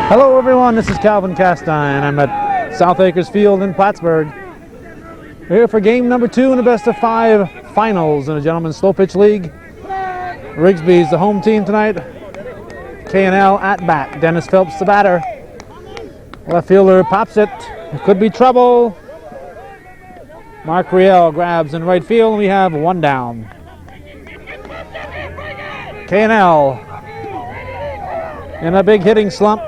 Hello everyone, this is Calvin Castine. I'm at South Acres Field in Plattsburgh. We're here for game number 2 in the best of 5 finals in the Gentlemen's Slow Pitch League. Rigsbee is the home team tonight. K&L at bat. Dennis Phelps the batter. Left fielder pops it. It could be trouble. Mark Riel grabs in right field and we have one down. K&L in a big hitting slump,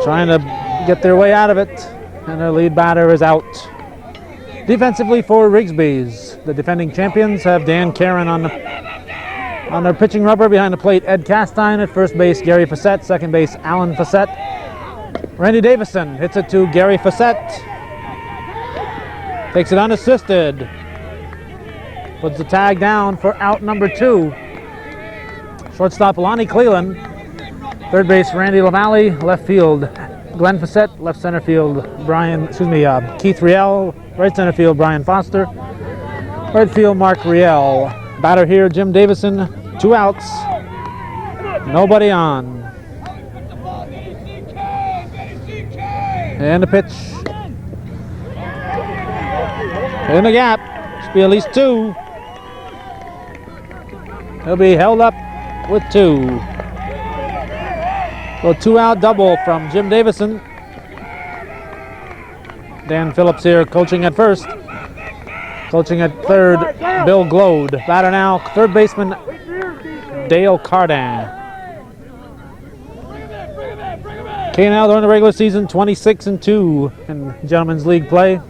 trying to get their way out of it, and their lead batter is out. Defensively for Rigsbees, the defending champions have Dan Caron on their pitching rubber. Behind the plate, Ed Castine. At first base, Gary Facette. Second base, Alan Facette. Randy Davison hits it to Gary Facette. Takes it unassisted. Puts the tag down for out number 2. Shortstop Lonnie Cleland. Third base Randy LaValle. Left field Glenn Facette. Left center field Keith Riel. Right center field Brian Foster. Right field Mark Riel. Batter here Jim Davison. 2 outs. Nobody on. And the pitch. In the gap. Should be at least 2. He'll be held up with 2. So 2-out double from Jim Davison. Dan Phillips here coaching at first. Coaching at third, Bill Glode. Batter now, third baseman Dale Cardan. K&L during the regular season, 26-2 in Gentlemen's League play.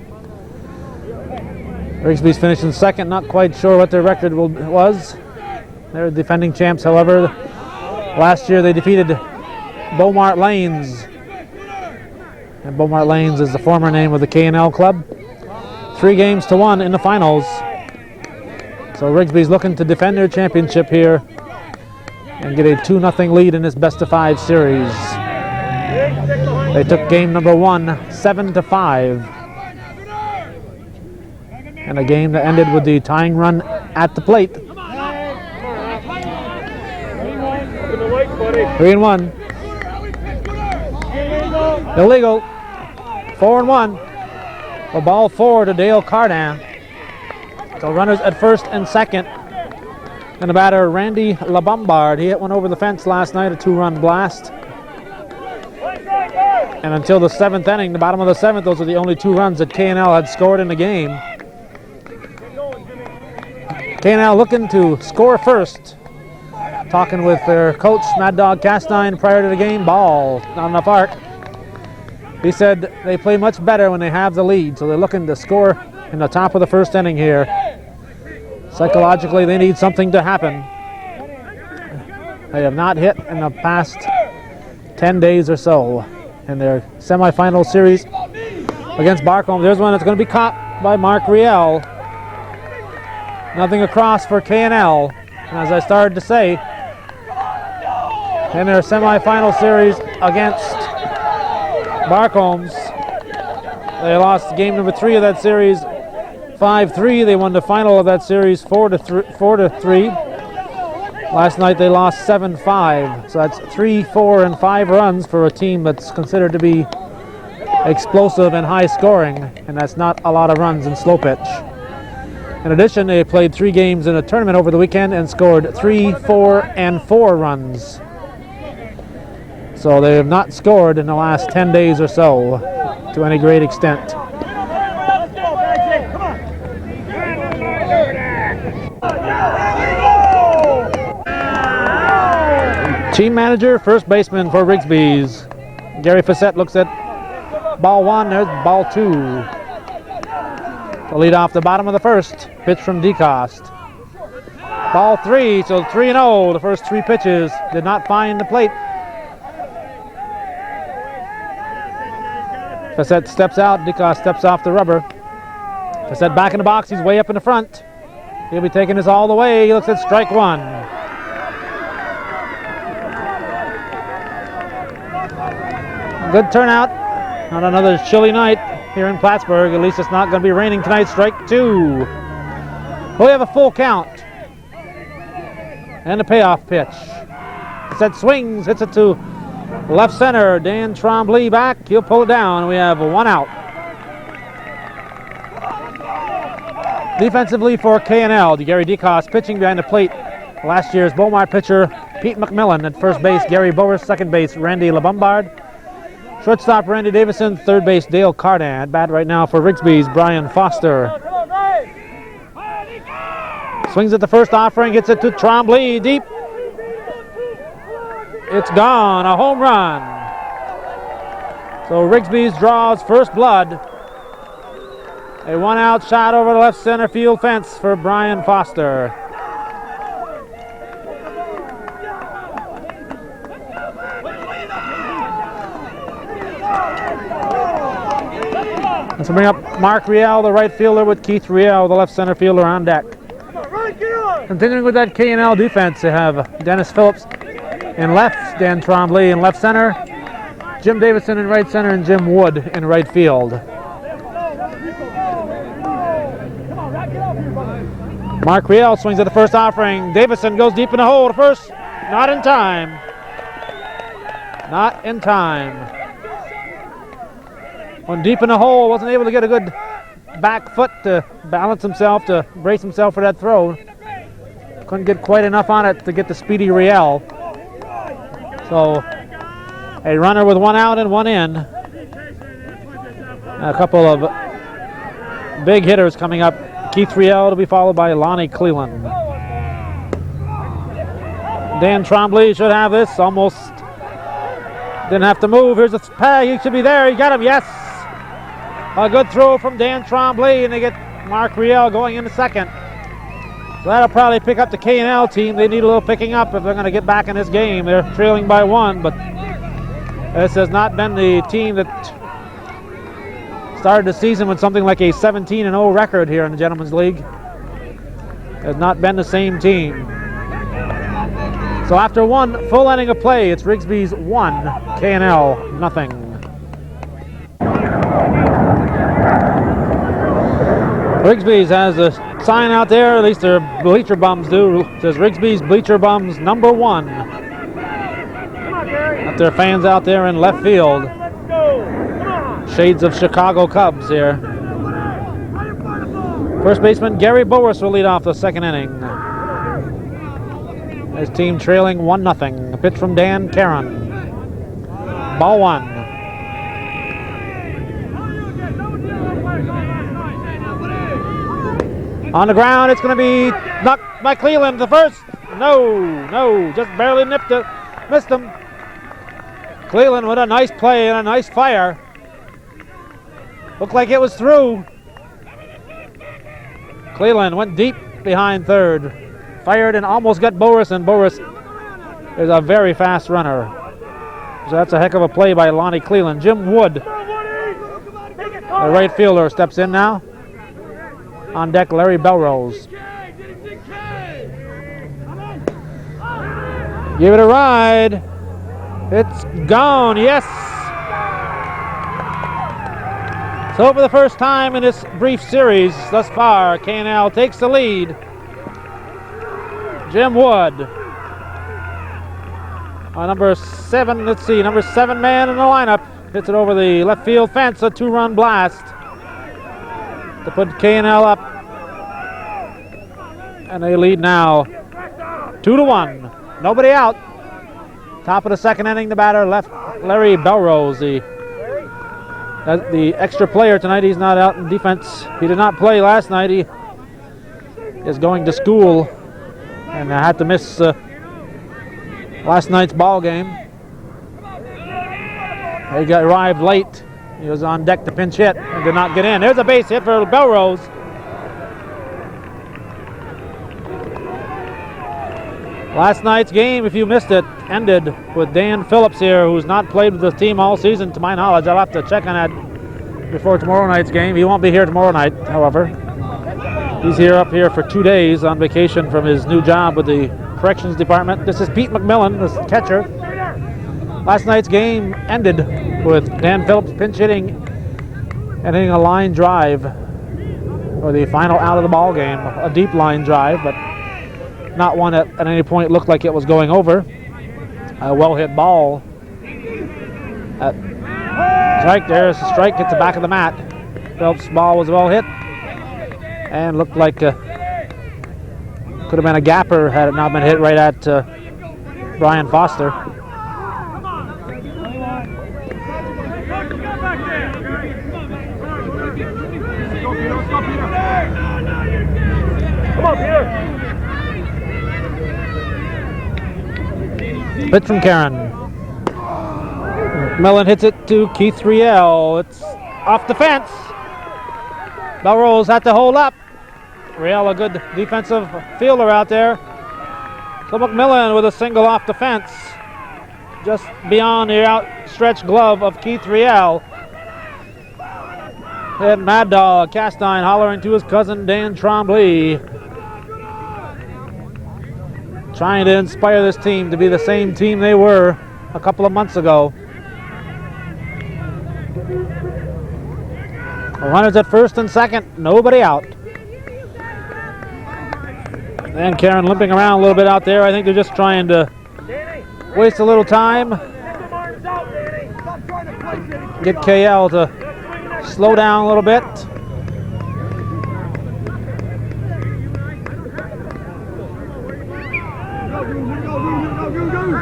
Rigsbee's finishing second, not quite sure what their record was. They're defending champs, however. Last year they defeated Beaumont Lanes. And Beaumont Lanes is the former name of the K&L club. 3-1 in the finals. So Rigsbee's looking to defend their championship here and get a 2-0 lead in this best of 5 series. They took game number 1, 7-5. And a game that ended with the tying run at the plate. 3-1. Illegal. 4-1. A ball 4 to Dale Cardan. So runners at first and second. And the batter Randy LaBombard. He hit one over the fence last night, a 2-run blast. And until the 7th inning, the bottom of the 7th, those are the only 2 runs that K&L had scored in the game. K&L looking to score first. Talking with their coach, Mad Dog Castine, prior to the game. Ball, not enough arc. He said they play much better when they have the lead, so they're looking to score in the top of the first inning here. Psychologically, they need something to happen. They have not hit in the past 10 days or so in their semifinal series against Barcombe. There's one that's going to be caught by Mark Riel. Nothing across for K&L. And as I started to say, in their semifinal series against Barcombs, they lost game number 3 of that series 5-3. They won the final of that series 4-3. Last night they lost 7-5. So that's 3, 4, and 5 runs for a team that's considered to be explosive and high scoring, and that's not a lot of runs in slow pitch. In addition, they played 3 games in a tournament over the weekend and scored 3, 4, and 4 runs. So they have not scored in the last 10 days or so to any great extent. Team manager, first baseman for Rigsbees, Gary Facette looks at ball 1, there's ball 2. To lead off the bottom of the first, pitch from DeCoste. Ball 3, so 3-0. The first 3 pitches did not find the plate. Facette steps out, DeCoste steps off the rubber. Facette back in the box, he's way up in the front. He'll be taking this all the way. He looks at strike 1. Good turnout on another chilly night here in Plattsburgh. At least it's not going to be raining tonight. Strike 2. We have a full count. And a payoff pitch. Facette swings, hits it to Left center, Dan Trombley back. He'll pull it down. We have 1 out. Defensively for K&L, Gary DeCoste pitching behind the plate. Last year's Beaumont pitcher, Pete McMillan at first base. Gary Bowers, second base, Randy LeBombard. Shortstop, Randy Davison. Third base, Dale Cardan. At bat right now for Rigsbee's Brian Foster. Swings at the first offering, gets it to Trombley, deep. It's gone, a home run. So Rigsbee's draws first blood. A 1-out shot over the left center field fence for Brian Foster. Let's bring up Mark Riel, the right fielder, with Keith Riel, the left center fielder, on deck. Continuing with that K&L defense, they have Dennis Phillips in left, Dan Trombley in left center, Jim Davison in right center, and Jim Wood in right field. Mark Riel swings at the first offering. Davison goes deep in the hole to first. Not in time. Not in time. Went deep in the hole, wasn't able to get a good back foot to balance himself, to brace himself for that throw. Couldn't get quite enough on it to get the speedy Riel. So a runner with 1 out and 1 in. A couple of big hitters coming up. Keith Riel to be followed by Lonnie Cleland. Dan Trombley should have this. Almost didn't have to move. Here's a tag. He should be there. He got him. Yes. A good throw from Dan Trombley, and they get Mark Riel going into second. So that'll probably pick up the K&L team. They need a little picking up if they're going to get back in this game. They're trailing by 1, but this has not been the team that started the season with something like a 17-0 record here in the Gentlemen's League. It has not been the same team. So after 1 full inning of play, it's Rigsbee's 1, K&L nothing. Rigsbee's has a sign out there, at least their bleacher bums do. It says Rigsbee's bleacher bums number 1. Got their fans out there in left field. Shades of Chicago Cubs here. First baseman Gary Bowers will lead off the second inning. His team trailing 1-0. A pitch from Dan Caron. Ball 1. On the ground, it's going to be knocked by Cleland. The first. No, just barely nipped it. Missed him. Cleland with a nice play and a nice fire. Looked like it was through. Cleland went deep behind third. Fired and almost got Boris, and Boris is a very fast runner. So that's a heck of a play by Lonnie Cleland. Jim Wood, the right fielder, steps in now. On deck, Larry Belrose. Give it a ride. It's gone, yes. So for the first time in this brief series thus far, K&L takes the lead. Jim Wood. Number 7 man in the lineup. Hits it over the left field fence, a 2-run blast to put K&L up. And they lead now 2-1. Nobody out. Top of the second inning, the batter left Larry Belrose, the extra player tonight. He's not out in defense. He did not play last night. He is going to school and had to miss last night's ball game. He arrived late. He was on deck to pinch hit and did not get in. There's a base hit for Belrose. Last night's game, if you missed it, ended with Dan Phillips here, who's not played with the team all season, to my knowledge. I'll have to check on that before tomorrow night's game. He won't be here tomorrow night, however. He's up here for 2 days on vacation from his new job with the corrections department. This is Pete McMillan, the catcher. Last night's game ended with Dan Phillips pinch hitting and hitting a line drive for the final out of the ball game. A deep line drive, but not one that at any point looked like it was going over. A well-hit ball Strike, there's a strike, gets the back of the mat. Phelps' ball was well hit and looked like could have been a gapper had it not been hit right at Brian Foster. Come on, Peter. Pitch from Karen. Millen hits it to Keith Riel. It's off the fence. Belrose had to hold up. Riel, a good defensive fielder out there. So McMillan with a single off the fence, just beyond the outstretched glove of Keith Riel. And Mad Dog Castine hollering to his cousin Dan Trombley, trying to inspire this team to be the same team they were a couple of months ago. Runners at first and second, nobody out. And Karen limping around a little bit out there. I think they're just trying to waste a little time. Get KL to slow down a little bit.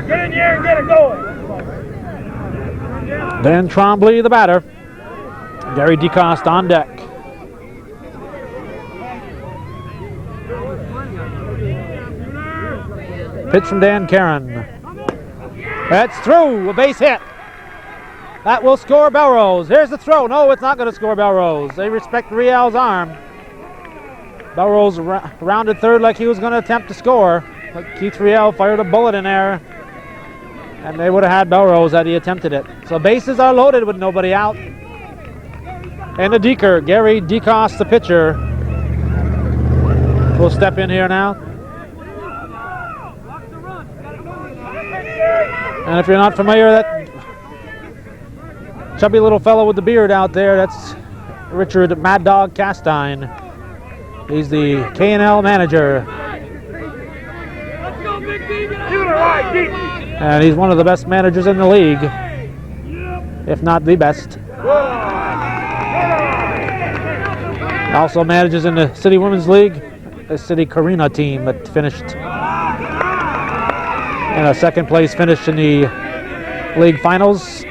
Get in here and get it going. Dan Trombley, the batter. Gary DeCoste on deck. Pitch from Dan Karen. That's through, a base hit. That will score Belrose. Here's the throw. No, it's not going to score Belrose. They respect Riel's arm. Belrose rounded third like he was going to attempt to score. But Keith Riel fired a bullet in there, and they would have had Belrose had he attempted it. So bases are loaded with nobody out. And the deker, Gary DeCoste, the pitcher, will step in here now. And if you're not familiar, that chubby little fellow with the beard out there, that's Richard Mad Dog Castine. He's the K&L manager. And he's one of the best managers in the league, if not the best. Also manages in the City Women's League, the City Carina team that finished in a second place finish in the league finals,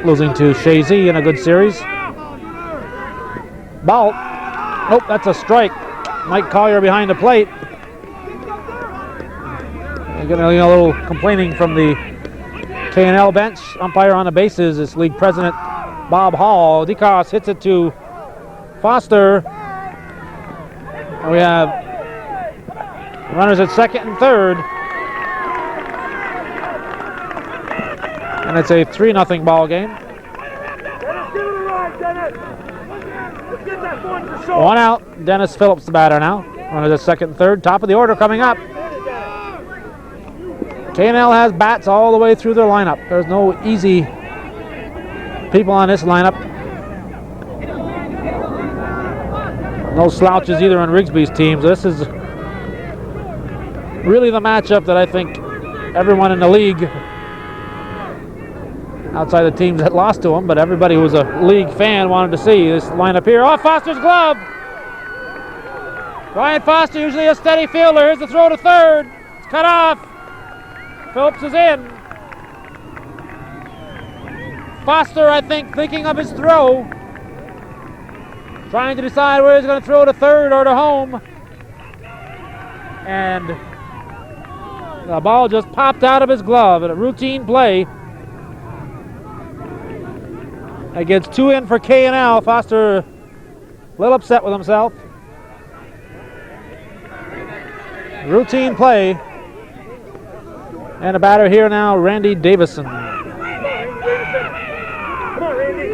losing to Shazy in a good series. Ball. Nope, that's a strike. Mike Collier behind the plate. Getting a little complaining from the K&L bench. Umpire on the bases is league president Bob Hall. DeCoste hits it to Foster. We have runners at second and third. And it's a 3-0 ball game. One out. Dennis Phillips, the batter now. Runners at second and third. Top of the order coming up. K&L has bats all the way through their lineup. There's no easy people on this lineup. No slouches either on Rigsbee's team. So this is really the matchup that I think everyone in the league, outside the teams that lost to them, but everybody who was a league fan wanted to see this lineup here. Oh, Foster's glove! Brian Foster, usually a steady fielder. Here's the throw to third. It's cut off. Phillips is in. Foster, I think, thinking of his throw. Trying to decide where he's going to throw to third or to home. And the ball just popped out of his glove in a routine play. That gets 2 in for K&L. Foster a little upset with himself. Routine play. And a batter here now, Randy Davison. Come on, Randy.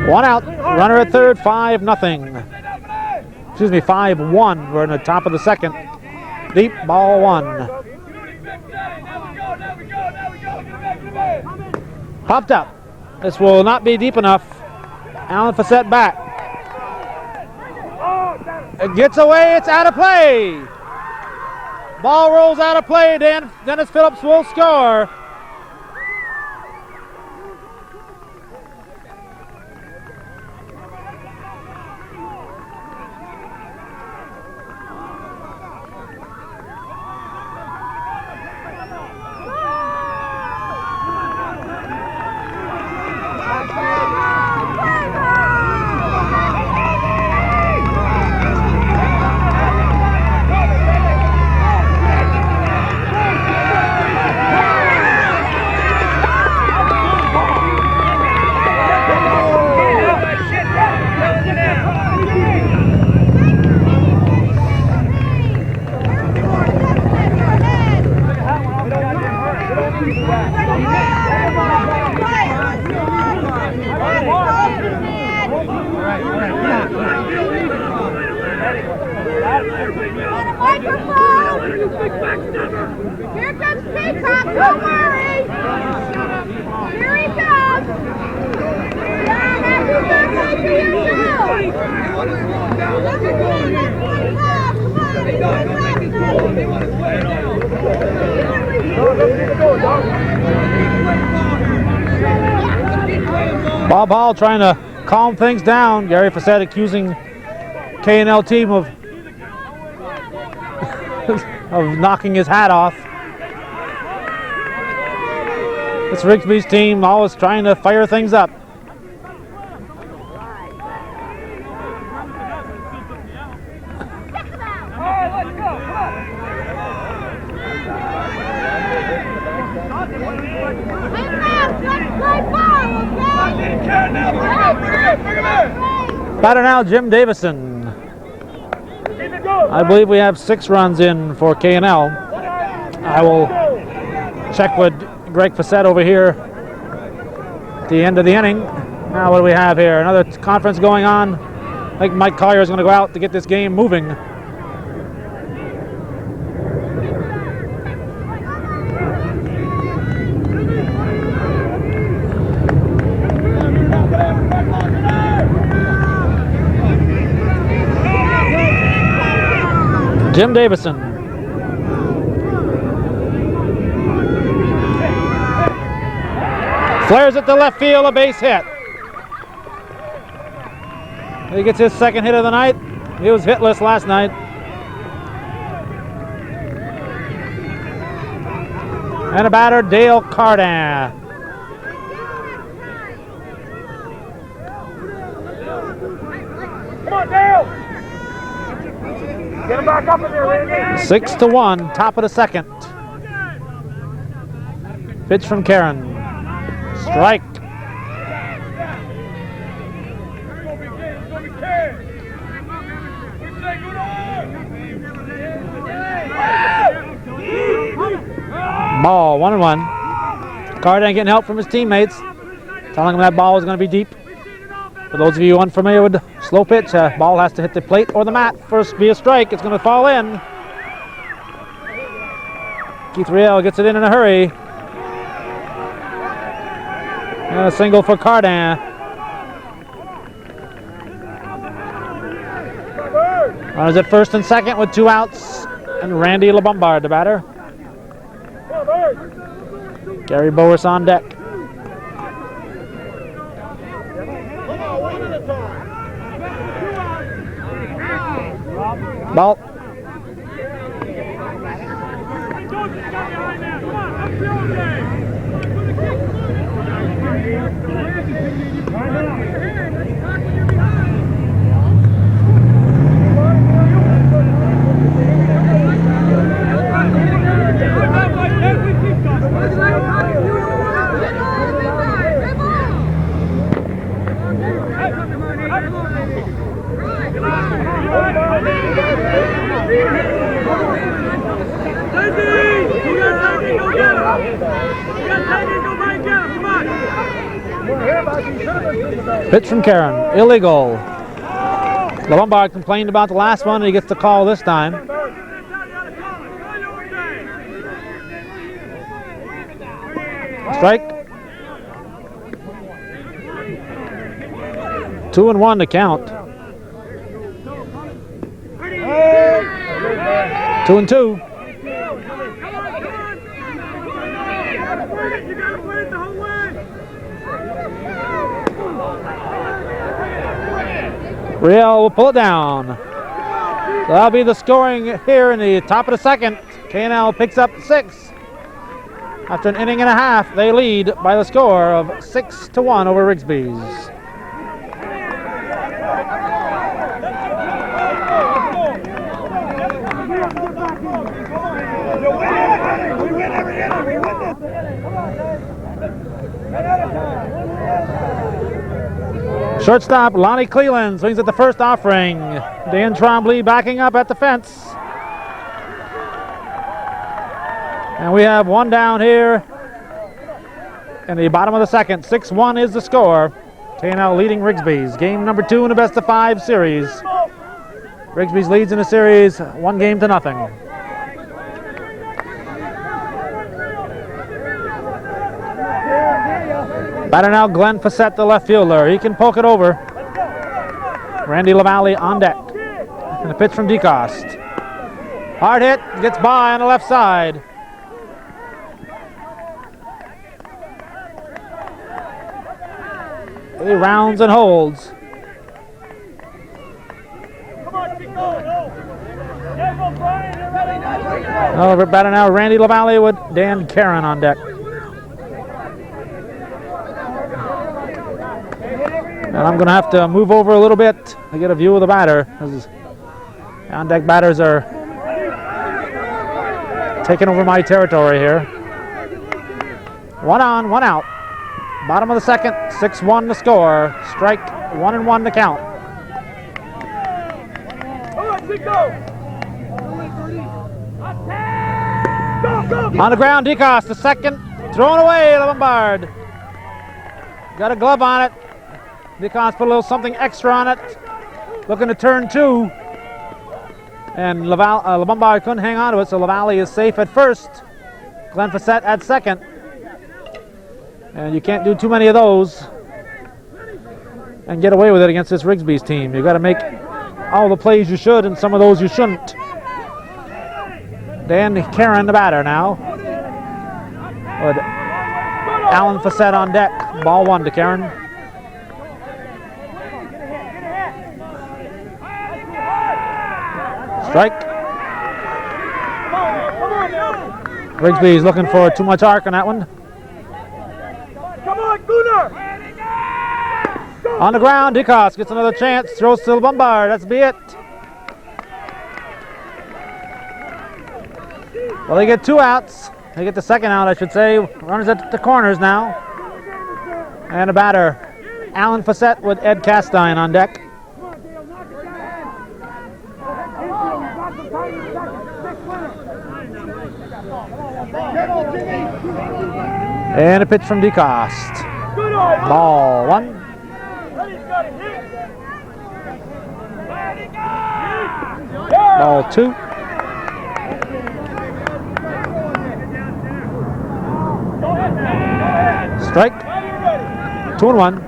One out, runner at third, 5-0. Excuse me, 5-1. We're in the top of the second. Deep, ball one. Popped up. This will not be deep enough. Alan Facette back. It gets away, it's out of play. Ball rolls out of play. Dennis Phillips will score. Here comes Peacock, don't worry. Here he comes. Yeah, happy birthday to you too. Look at him, that's one love. Come on, Bob Hall trying to calm things down. Gary Facette accusing K&L team of knocking his hat off. It's Rigsbee's team always trying to fire things up. Batter now, Jim Davison. I believe we have 6 runs in for K&L. I will check with Greg Facette over here at the end of the inning. Now what do we have here? Another conference going on. I think Mike Collier is going to go out to get this game moving. Jim Davison. Flares it to left field, a base hit. He gets his second hit of the night. He was hitless last night. And a batter, Dale Cardin. Come on, Dale! Get him back up in there, Randy. 6-1, top of the second. Pitch from Karen. Strike. Ball, 1-1. Cardin getting help from his teammates, telling him that ball is going to be deep. For those of you unfamiliar with slow pitch, ball has to hit the plate or the mat. First be a strike, it's going to fall in. Keith Riel gets it in a hurry. And a single for Cardin. Runners at first and second with 2 outs. And Randy LeBombard, the batter. Gary Boris on deck. Ball. Pitch from Karen, illegal. LeBombard complained about the last one, and he gets the call this time. Strike. 2-1 to count. 2-2. Real will pull it down. So that'll be the scoring here in the top of the second. K&L picks up 6. After an inning and a half, they lead by the score of 6-1 over Rigsbee's. Shortstop Lonnie Cleland swings at the first offering. Dan Trombley backing up at the fence. And we have one down here in the bottom of the second. 6-1 is the score. K&L leading Rigsbee's. Game number 2 in the best of 5 series. Rigsbee's leads in the series 1-0. Batter now Glenn Fassett, the left fielder. He can poke it over. Randy LaValle on deck. And a pitch from DeCoste. Hard hit, gets by on the left side. He rounds and holds. Oh, batter now Randy LaValle with Dan Caron on deck. And I'm going to have to move over a little bit to get a view of the batter. As on-deck batters are taking over my territory here. 1 on, 1 out. Bottom of the second, 6-1 to score. Strike 1-1 to count. On the ground, DeCoste, the second. Thrown away, Lombard. Got a glove on it. DeCoste put a little something extra on it. Looking to turn 2. And Lombard couldn't hang on to it, so LaValle is safe at first. Glenn Fassett at second. And you can't do too many of those and get away with it against this Rigsbee's team. You've got to make all the plays you should and some of those you shouldn't. Dan Caron, the batter now. With Alan Fassett on deck. Ball 1 to Caron. Strike. Rigsbee's looking for too much arc on that one. On the ground, DeCoste gets another chance, throws to Lombard. That's be it. Well, they get 2 outs. They get the second out, I should say. Runners at the corners now. And a batter, Alan Fassett with Ed Castine on deck. And a pitch from DeCoste. Ball 1. Ball 2. Strike. 2-1.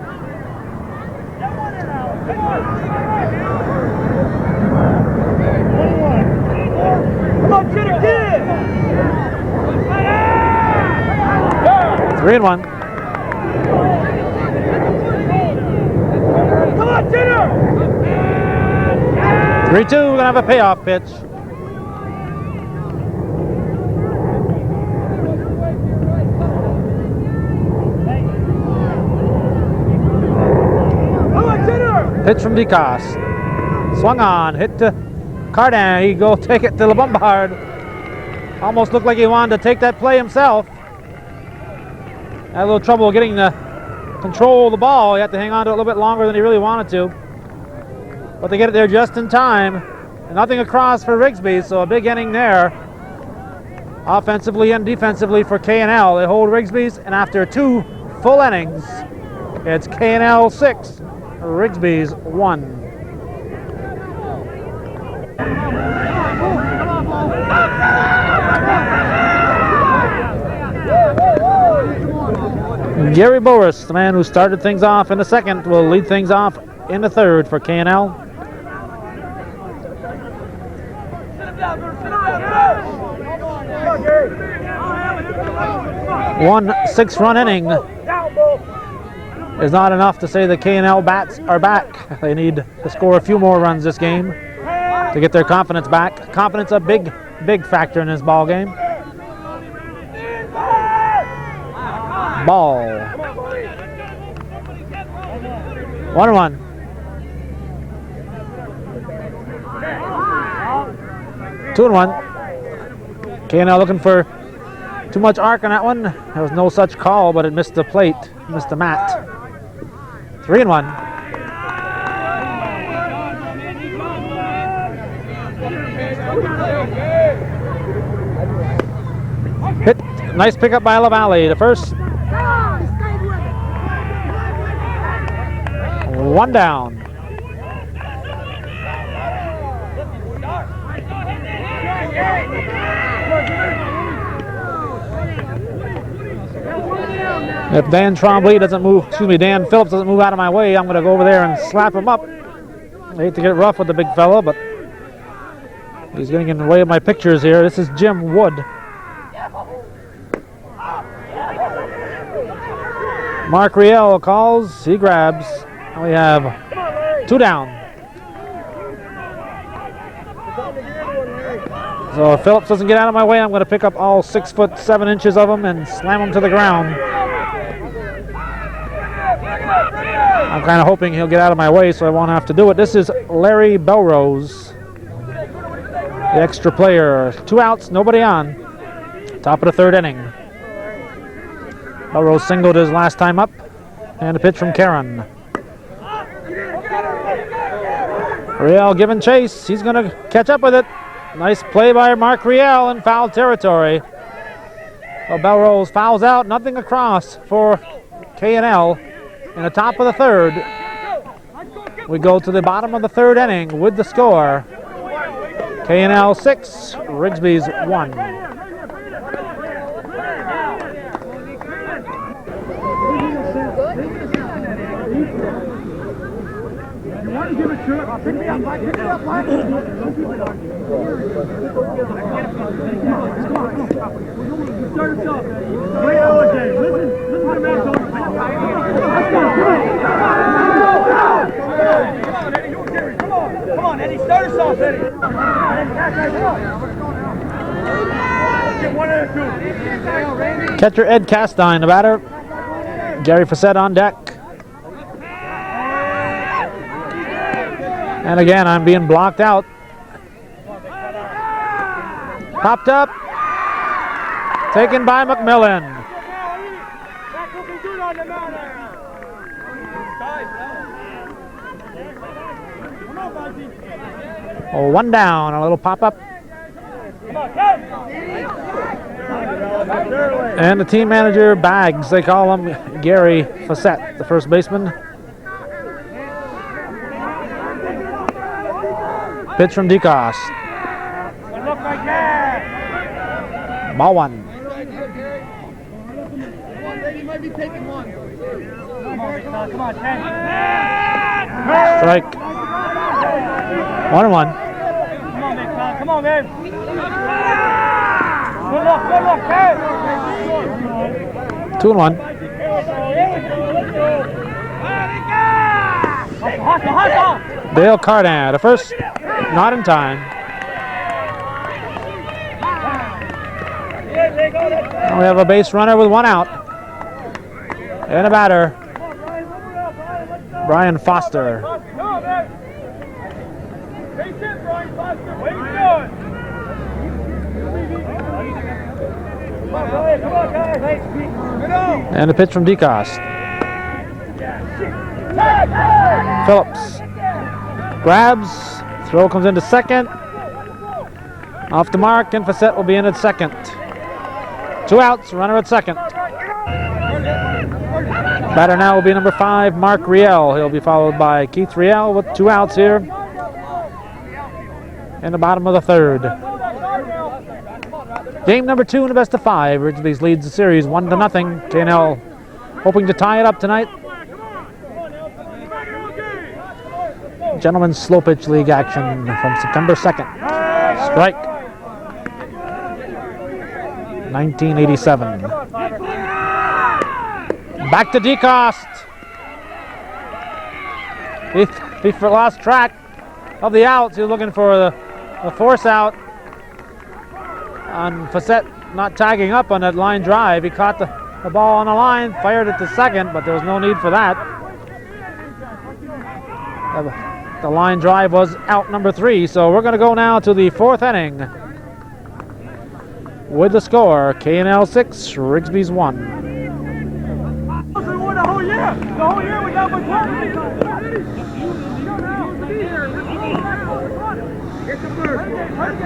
Come on, get again! 3-1. Come on, Jenner! 3-2, we're gonna have a payoff pitch. Pitch from DeCoste. Swung on, hit to Cardin. He go take it to Lombard. Almost looked like he wanted to take that play himself. Had a little trouble getting the control of the ball. He had to hang on to it a little bit longer than he really wanted to. But they get it there just in time. And nothing across for Rigsbee, so a big inning there. Offensively and defensively for K&L. They hold Rigsbee's, and after 2 full innings, it's K&L 6, Rigsbee's 1. Gary Boris, the man who started things off in the second, will lead things off in the third for K&L. 1 6-run inning is not enough to say the K&L Bats are back. They need to score a few more runs this game to get their confidence back. Confidence a big factor in this ball game. Ball. 1-1. Two and 1. K&L looking for too much arc on that one. There was no such call, but it missed the plate, missed the mat. 3-1. Hit, nice pickup by LaValle. The first. One down. If Dan Phillips doesn't move out of my way, I'm going to go over there and slap him up. I hate to get rough with the big fella, but he's getting in the way of my pictures here. This is Jim Wood. Mark Riel calls, he grabs. We have 2 down. So if Phillips doesn't get out of my way, I'm going to pick up all 6 foot 7 inches of him and slam him to the ground. I'm kind of hoping he'll get out of my way so I won't have to do it. This is Larry Belrose, the extra player. 2 outs, nobody on. Top of the 3rd inning. Belrose singled his last time up. And a pitch from Karen. Riel giving chase. He's going to catch up with it. Nice play by Mark Riel in foul territory. Well, Belrose fouls out, nothing across for K&L. In the top of the 3rd, we go to the bottom of the 3rd inning with the score. K&L 6, Rigsbee's 1. Come on, Eddie, start us off, Eddie. Get 1 and 2. Catcher Ed Castine, the batter. Gary Facette on deck. And again, I'm being blocked out. Popped up. Taken by McMillan. Oh, 1 down, a little pop-up. And the team manager, Bags, they call him Gary Facette, the first baseman. Pitch from DeCoste. Ball 1. Strike. 1-1. Come on, man. Good luck, man. 2-1. Dale Cardan, the first, not in time. We have a base runner with 1 out. And a batter, Brian Foster. And a pitch from DeCoste. Phillips grabs, throw comes into second. Off the mark, and Facette will be in at second. 2 outs, runner at second. Batter now will be number 5, Mark Riel. He'll be followed by Keith Riel with 2 outs here in the bottom of the 3rd. Game number 2 in the best of 5. Rigsbee leads the series 1-0. K&L hoping to tie it up tonight. Gentlemen's Slow Pitch League action from September 2nd. Strike. 1987. Back to DeCoste. He lost track of the outs. He was looking for the force out on Facette not tagging up on that line drive. He caught the ball on the line, fired it to second, but there was no need for that. The line drive was out number 3, so we're going to go now to the 4th inning with the score, K&L 6, Rigsbee's 1. The whole year we got one time. Get the first. Let's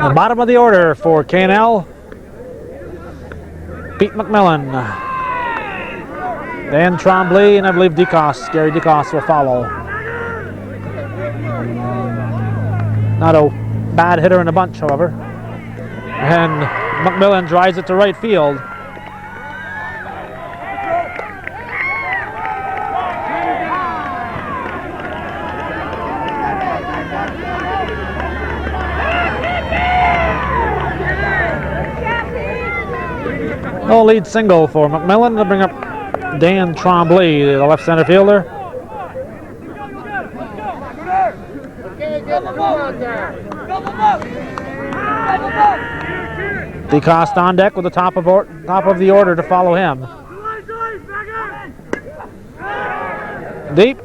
The bottom of the order for K&L, Pete McMillan, Dan Trombley, and I believe Gary DeCoste will follow. Not a bad hitter in the bunch, however. And McMillan drives it to right field. No lead single for McMillan to bring up Dan Trombley, the left center fielder. DeCoste on deck with the top of the order to follow him. Deep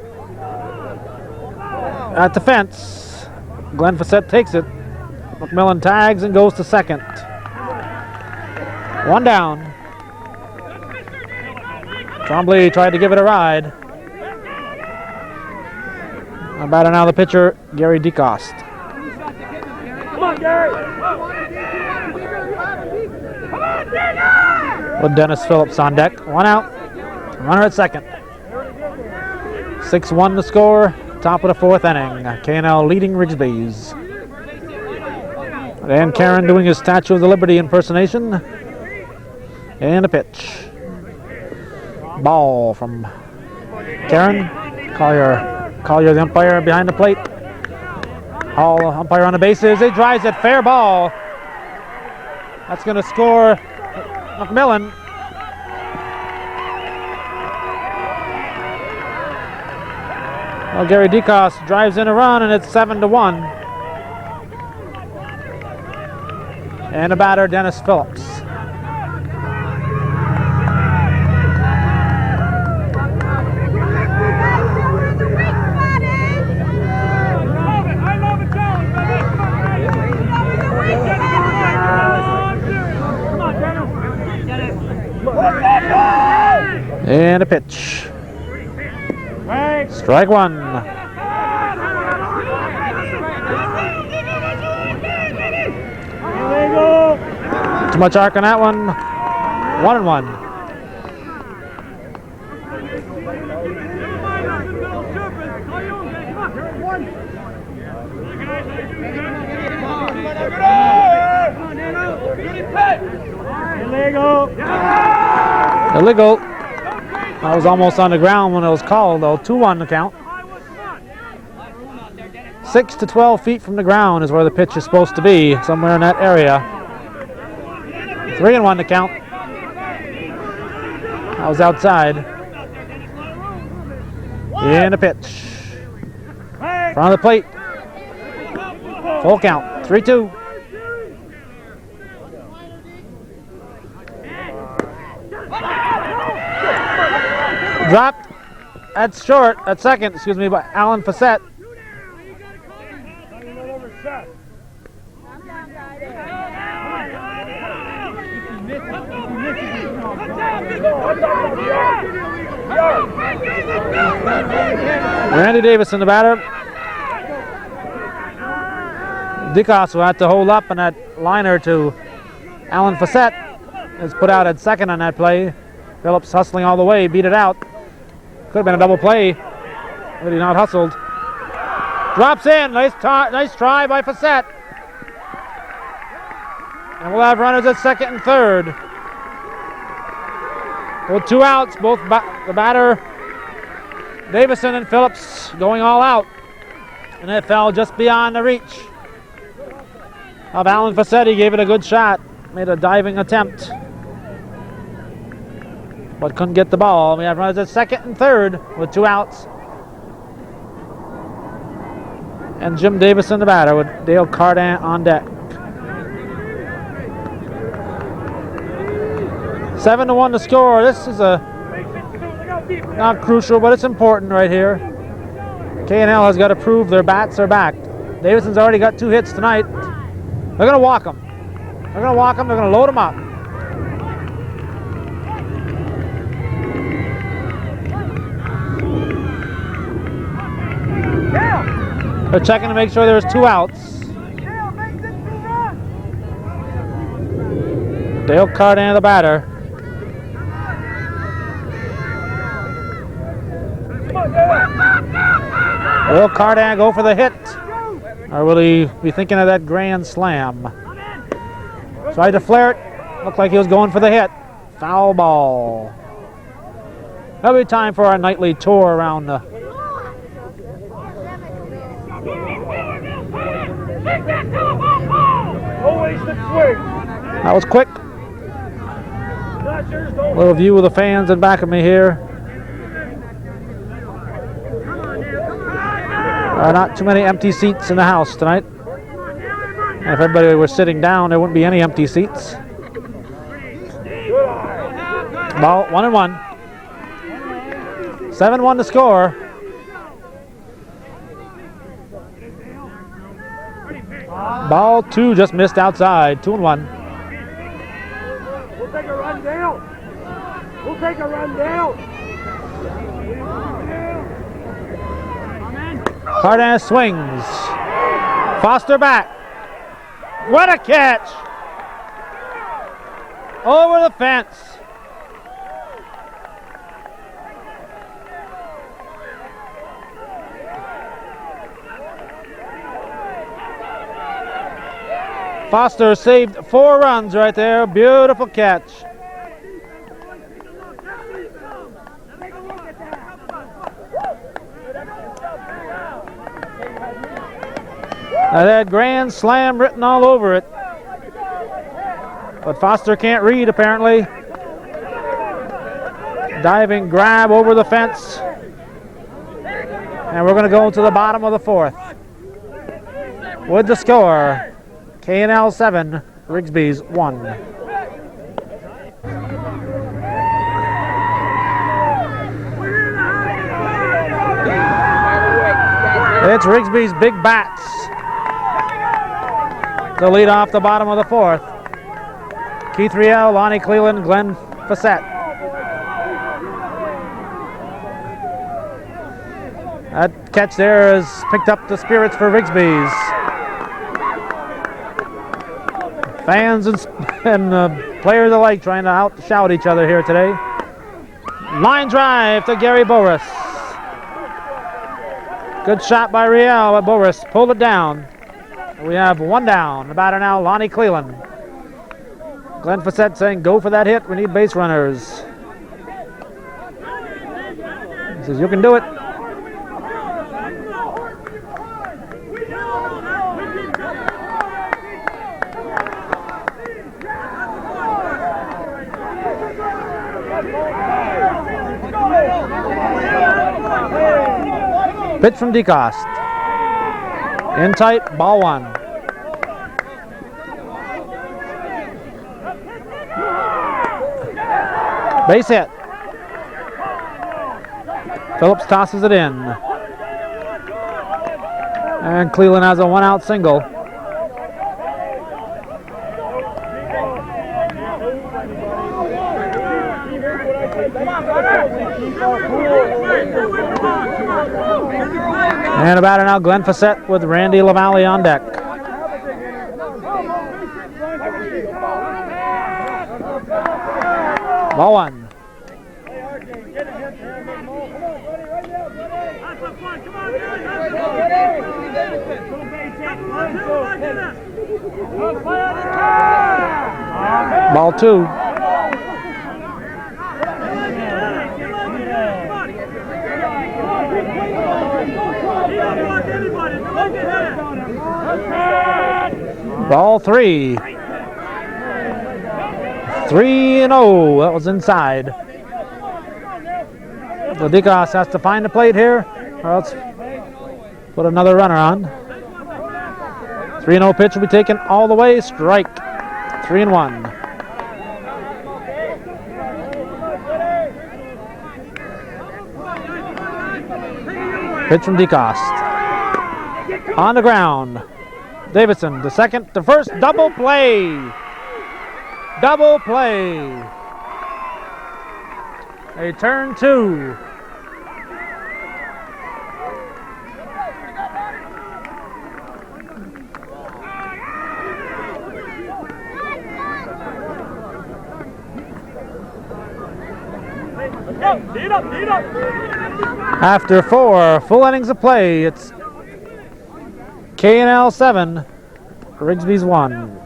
at the fence. Glenn Facette takes it. McMillan tags and goes to second. One down. Trombley tried to give it a ride. Batter now the pitcher, Gary DeCoste. Come on, Gary. With Dennis Phillips on deck. One out. Runner at second. 6-1 to score. Top of the 4th inning. K&L leading Rigsbees. Dan Karen doing his Statue of the Liberty impersonation. And a pitch. Ball from Karen. Collier the umpire behind the plate. Hall umpire on the bases. He drives it. Fair ball. That's going to score McMillan. Well, Gary DeCoste drives in a run, and it's 7-1. And a batter, Dennis Phillips. And a pitch. Strike one. Too much arc on that one. 1-1. Illegal. I was almost on the ground when it was called, though. 2-1 the count. 6 to 12 feet from the ground is where the pitch is supposed to be, somewhere in that area. 3-1 the count. I was outside. And a pitch. Front of the plate. Full count. 3-2. Dropped at second, by Alan Facette. Randy Davison, the batter. DeCoste will have to hold up on that liner to Alan Facette. Is put out at second on that play. Phillips hustling all the way, beat it out. Could have been a double play, but he not hustled. Drops in, nice try by Facette. And we'll have runners at second and third. With 2 outs, both the batter, Davison and Phillips, going all out. And it fell just beyond the reach of Alan Facette. He gave it a good shot, made a diving attempt. but couldn't get the ball. We have runners at second and third with 2 outs. And Jim Davison, the batter, with Dale Cardan on deck. 7-1 to score. This is not crucial, but it's important right here. K&L has got to prove their bats are back. Davison's already got 2 hits tonight. They're going to walk him. They're going to walk him. They're going to load him up. They're checking to make sure there's 2 outs. Dale Cardan, the batter. Will Cardan go for the hit? Or will he be thinking of that grand slam? Tried to flare it. Looked like he was going for the hit. Foul ball. That'll be time for our nightly tour around the... That was quick. A little view of the fans in back of me here. Not too many empty seats in the house tonight. And if everybody were sitting down, there wouldn't be any empty seats. Ball 1-1. 7-1 to score. Ball 2 just missed outside. 2-1. We'll take a run down. We'll take a run down. Cardan swings. Foster back. What a catch! Over the fence. Foster saved 4 runs right there. Beautiful catch. Now that grand slam written all over it. But Foster can't read apparently. Diving grab over the fence. And we're going to go to the bottom of the 4th. With the score, K&L 7, Rigsbee's 1. It's Rigsbee's big bats to lead off the bottom of the 4th. Keith Riel, Lonnie Cleland, Glenn Fassett. That catch there has picked up the spirits for Rigsbee's. Fans and players alike trying to out-shout each other here today. Line drive to Gary Boris. Good shot by Riel, but Boris pulled it down. We have 1 down. The batter now, Lonnie Cleland. Glenn Fassett saying, go for that hit. We need base runners. He says, you can do it. Pitch from DeCoste. In tight, ball 1. Base hit. Phillips tosses it in. And Cleveland has a 1-out single. And a batter now, Glenn Fassett with Randy LaValle on deck. Ball 1. Ball 2. Ball 3. 3-0. That was inside. So DeCoste has to find a plate here, or else put another runner on. 3-0 pitch will be taken all the way. Strike. 3-1. Pitch from DeCoste. On the ground. Davidson to second, to first. Double play. Double play. A turn 2. After 4 full innings of play, it's K&L 7, Rigsbee's 1.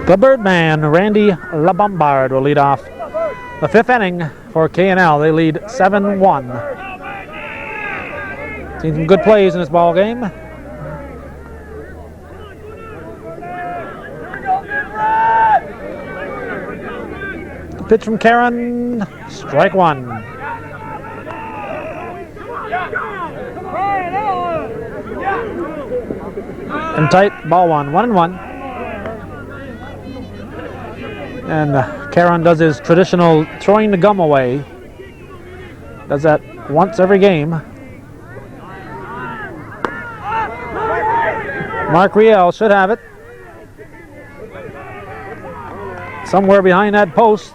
The Birdman, Randy LaBombard, will lead off the 5th inning for K&L. They lead 7-1. Seen some good plays in this ball game. Pitch from Karen, strike 1. And tight, ball 1, 1-1. And Karen does his traditional throwing the gum away. Does that once every game. Mark Riel should have it. Somewhere behind that post.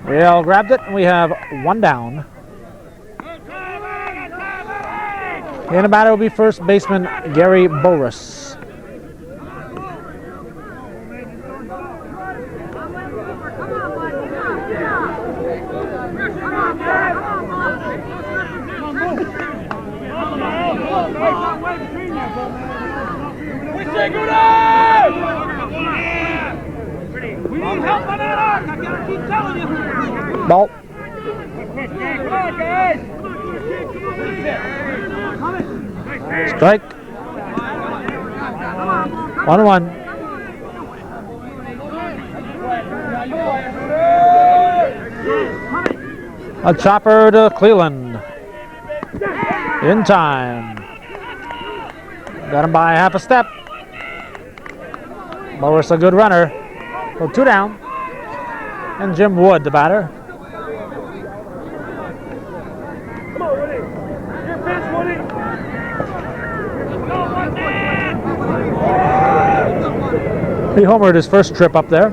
Riel grabbed it, and we have 1 down. In the batter will be first baseman Gary Boris. Ball. Strike. 1-1. A chopper to Cleland. In time. Got him by half a step. Boris a good runner. So 2 down. And Jim Wood, the batter. He homered his first trip up there.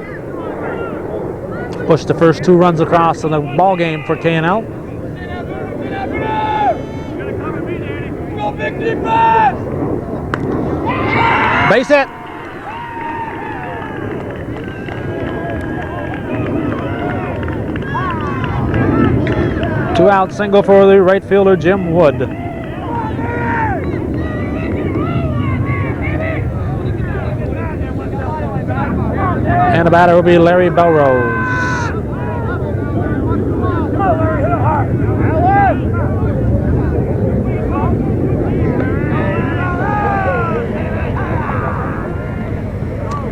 Pushed the first 2 runs across in the ball game for K&L. Base hit. Two out single for the right fielder Jim Wood. And the batter will be Larry Belrose.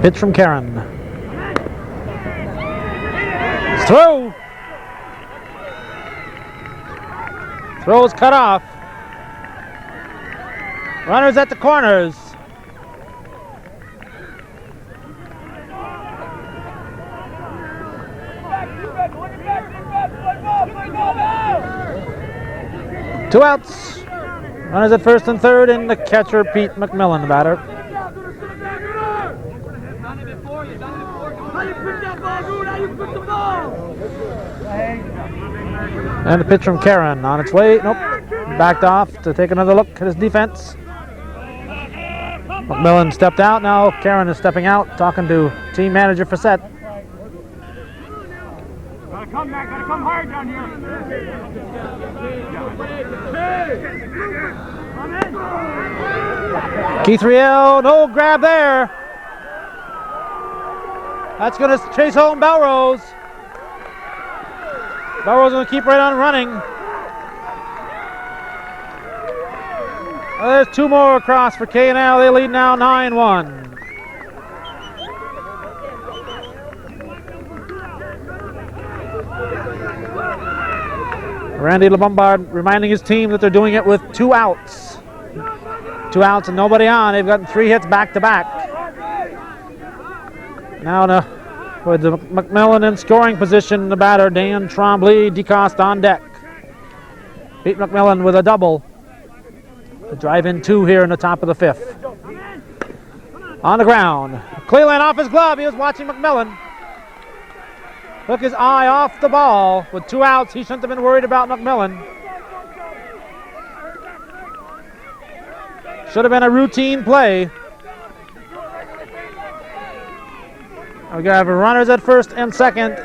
Pitch from Karen. Throw. Throw is cut off. Runners at the corners. Two outs. Runners at first and third, and the catcher Pete McMillan, the batter. And a pitch from Karen on its way. Nope. Backed off to take another look at his defense. McMillan stepped out. Now Karen is stepping out, talking to team manager Facette. Gotta come back, gotta come hard down here. Keith Riel, no grab there. That's going to chase home Belrose. Belrose going to keep right on running. There's two more across for K&L. They lead now 9-1. Randy LeBombard reminding his team that they're doing it with 2 outs. 2 outs and nobody on. They've gotten 3 hits back to back. Now with the McMillan in scoring position, the batter Dan Trombley, DeCoste on deck. Pete McMillan with a double. The drive in 2 here in the top of the 5th. On the ground. Cleland off his glove. He was watching McMillan. Took his eye off the ball. With 2 outs, he shouldn't have been worried about McMillan. Should have been a routine play. We got runners at first and second.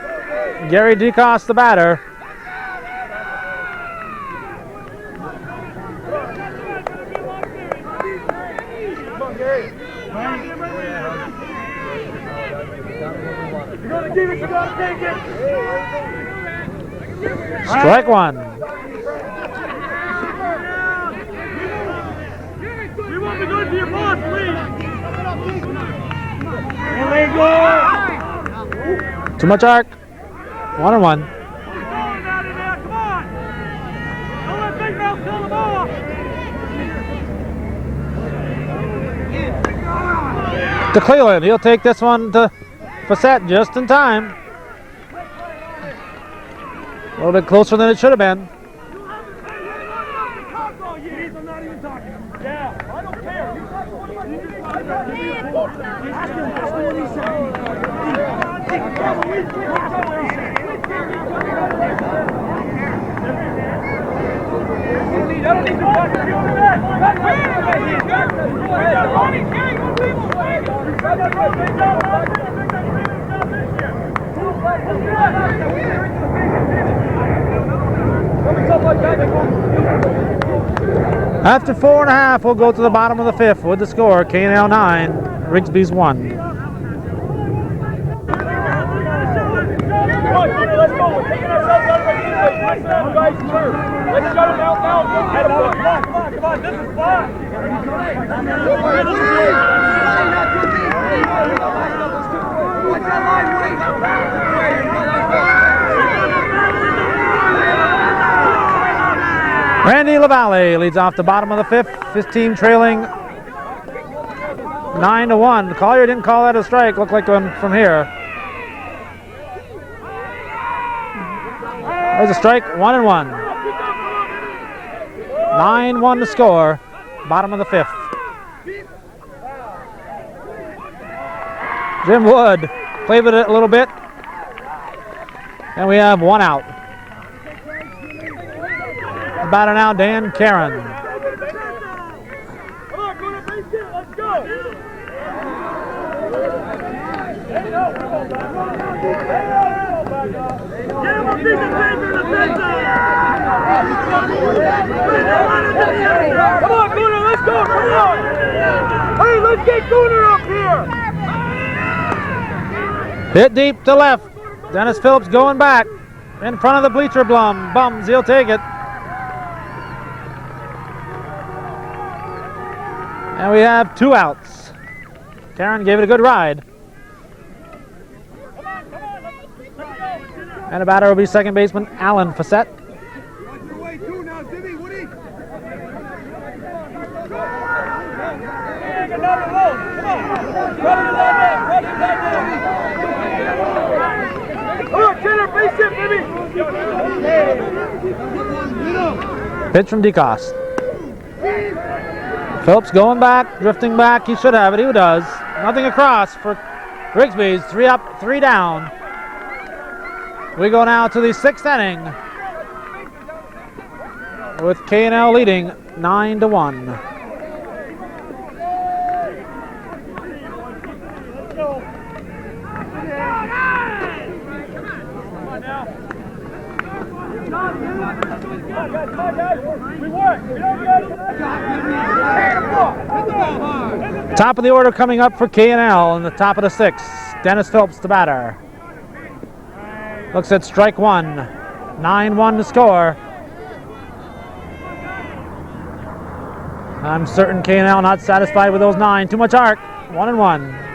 Gary DeCoste, the batter. Strike 1. We want to go to your boss, please. Too much arc. 1-1. Come on. Don't let Big Mouth kill the ball. To Cleland. He'll take this one to Facette just in time. A little bit closer than it should have been. After 4.5, we'll go to the bottom of the 5th with the score: K&L 9, Rigsbee's 1. Let's go. We're taking ourselves out of the defense. Let's shut them out now. Come on. This is fun. Randy LaValle leads off the bottom of the 5th. His team trailing 9-1. Collier didn't call that a strike. Looked like one from here. There's a strike. 1-1. 9-1 to score. Bottom of the 5th. Jim Wood played with it a little bit. And we have 1 out. The batter now, Dan Caron. Come on, go to base hit. Let's go. Get him a piece of paper in the center. Come on, Gunnar, let's go. Come on. Hey, let's get Gunnar up here. Hit deep to left. Dennis Phillips going back. In front of the bleacher bums. He'll take it. And we have 2 outs. Caron gave it a good ride. And the batter will be second baseman Alan Facette. Pitch from DeCoste. Phillips going back, drifting back. He should have it. He does. Nothing across for Rigsbee's. 3 up, 3 down. We go now to the 6th inning with K&L leading 9-1. Top of the order coming up for K&L in the top of the 6th. Dennis Phillips, the batter. Looks at strike 1. 9-1 to score. I'm certain K&L not satisfied with those 9. Too much arc. 1-1.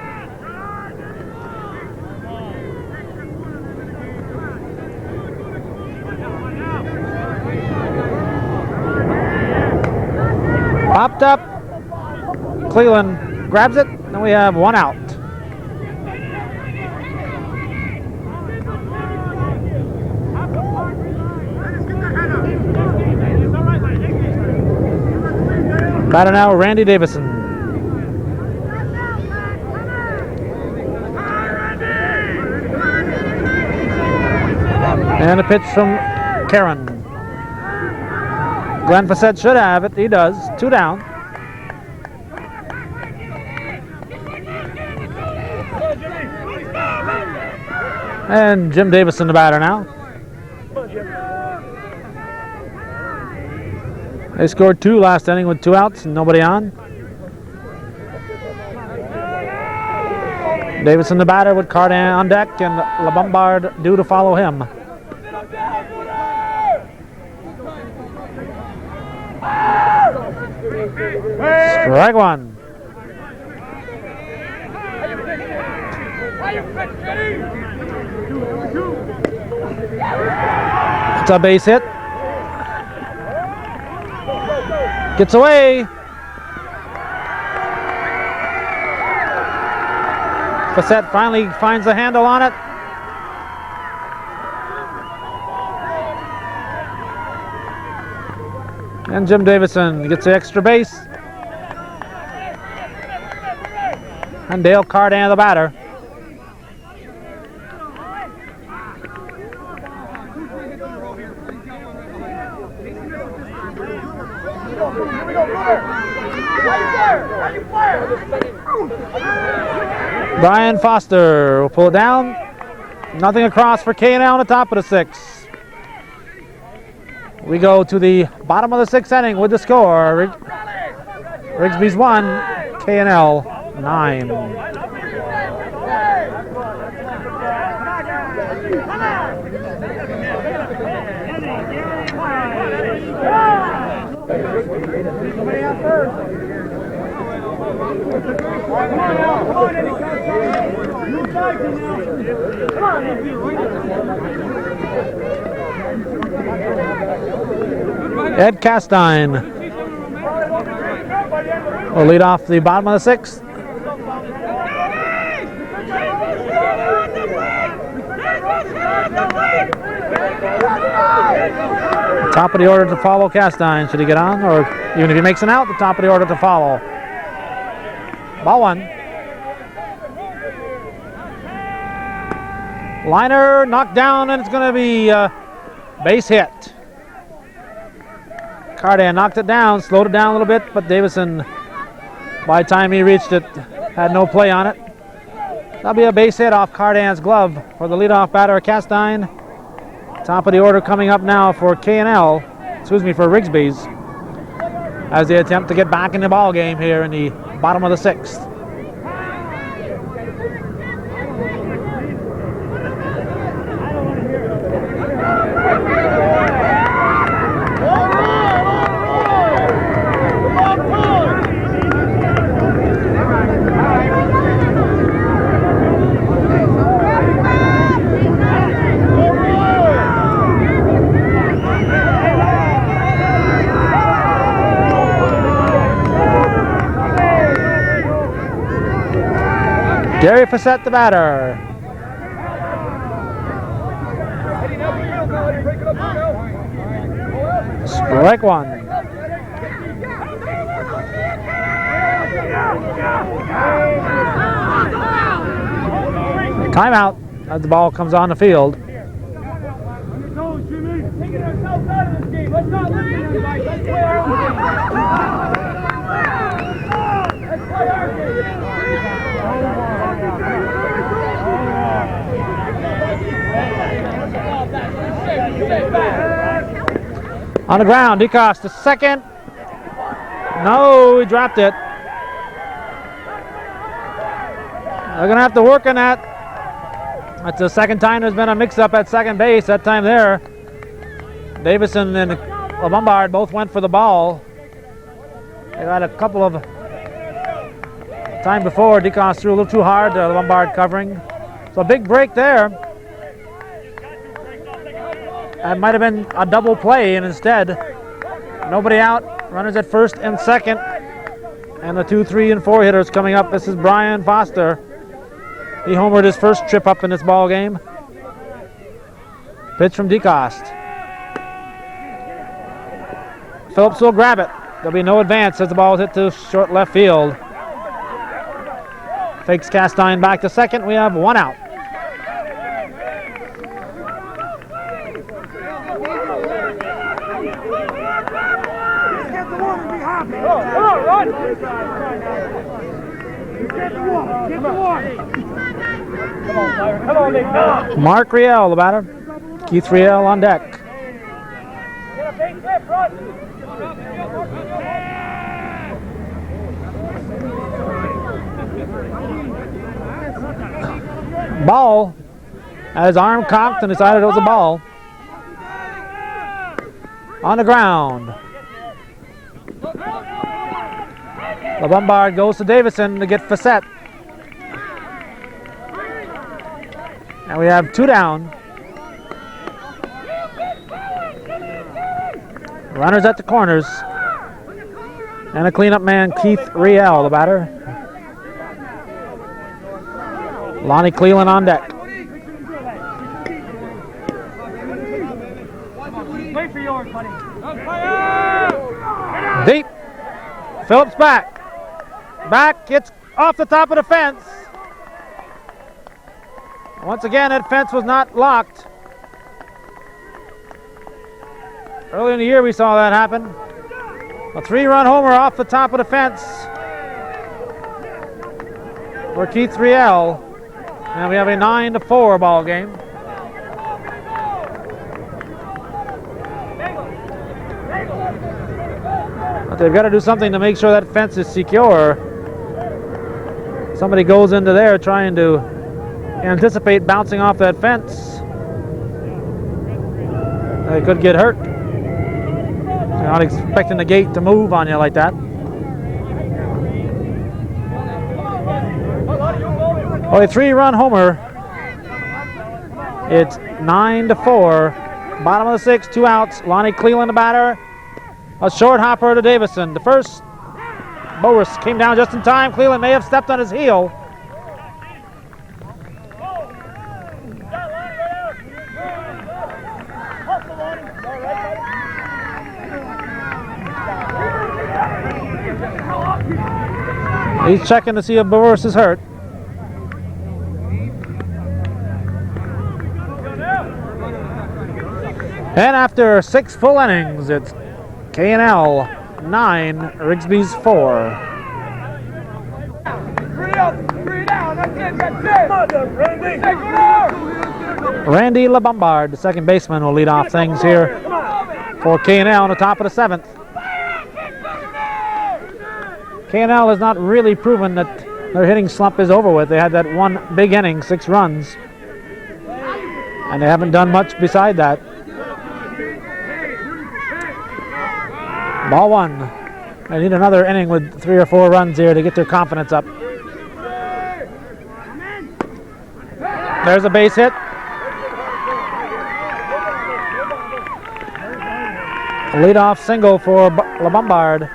Popped up. Cleveland grabs it. Then we have 1 out. Batter now, Randy Davison. And a pitch from Karen. Glenn Fassett should have it. He does. 2 down. And Jim Davison, the batter now. They scored 2 last inning with 2 outs and nobody on. Davison, the batter, with Cardan on deck and LeBombard due to follow him. Strike 1. It's a base hit. Gets away. Fassett finally finds the handle on it. And Jim Davison gets the extra base. And Dale Cardan, the batter. Brian Foster will pull it down. Nothing across for K&L on the top of the 6th. We go to the bottom of the 6th inning with the score. Rigsbee's 1, K&L 9. Ed Castine will lead off the bottom of the 6th. Top of the order to follow Castine. Should he get on? Or even if he makes an out, the top of the order to follow. Ball 1. Liner knocked down, and it's going to be base hit. Cardan knocked it down, slowed it down a little bit, but Davison, by the time he reached it, had no play on it. That'll be a base hit off Cardan's glove for the leadoff batter, Castine. Top of the order coming up now for K&L, for Rigsbee's, as they attempt to get back in the ball game here in the bottom of the 6th. Gary Fassett, the batter. Strike 1. Timeout as the ball comes on the field. On the ground, DeCoste, second. No, he dropped it. They're going to have to work on that. That's the second time there's been a mix-up at second base. That time there, Davison and LeBombard both went for the ball. They got a couple of time before. DeCoste threw a little too hard. Lombard covering. So a big break there. That might have been a double play, and instead, nobody out. Runners at first and second. And the 2, 3, and 4 hitters coming up. This is Brian Foster. He homered his first trip up in this ball game. Pitch from DeCoste. Phillips will grab it. There'll be no advance as the ball is hit to short left field. Fakes Castine back to second. We have one out. Mark Riel, the batter. Keith Riel on deck. Ball. Had his arm cocked and decided it was a ball. On the ground. The Bombard goes to Davison to get Facette. And we have 2 down. Runners at the corners. And a cleanup man, Keith Riel, the batter. Lonnie Cleland on deck. Wait for yours, buddy. Deep. Phillips back. Back, gets off the top of the fence. Once again, that fence was not locked. Earlier in the year, we saw that happen. A 3-run homer off the top of the fence for Keith Riel. And we have a 9-4 ball game. But they've got to do something to make sure that fence is secure. Somebody goes into there trying to anticipate bouncing off that fence. They could get hurt. You're not expecting the gate to move on you like that. Oh, a 3-run homer. It's 9-4. Bottom of the 6th, 2 outs. Lonnie Cleland, the batter. A short hopper to Davison. The first, Boris came down just in time. Cleland may have stepped on his heel. He's checking to see if Boris is hurt. And after 6 full innings, it's K&L 9, Rigsbee's 4. 3 down, that's it. Randy LeBombard, the second baseman, will lead off things here for K&L on the top of the 7th. K&L has not really proven that their hitting slump is over with. They had that one big inning, 6 runs, and they haven't done much beside that. Ball 1. They need another inning with 3 or 4 runs here to get their confidence up. There's a base hit. A leadoff single for LeBombard.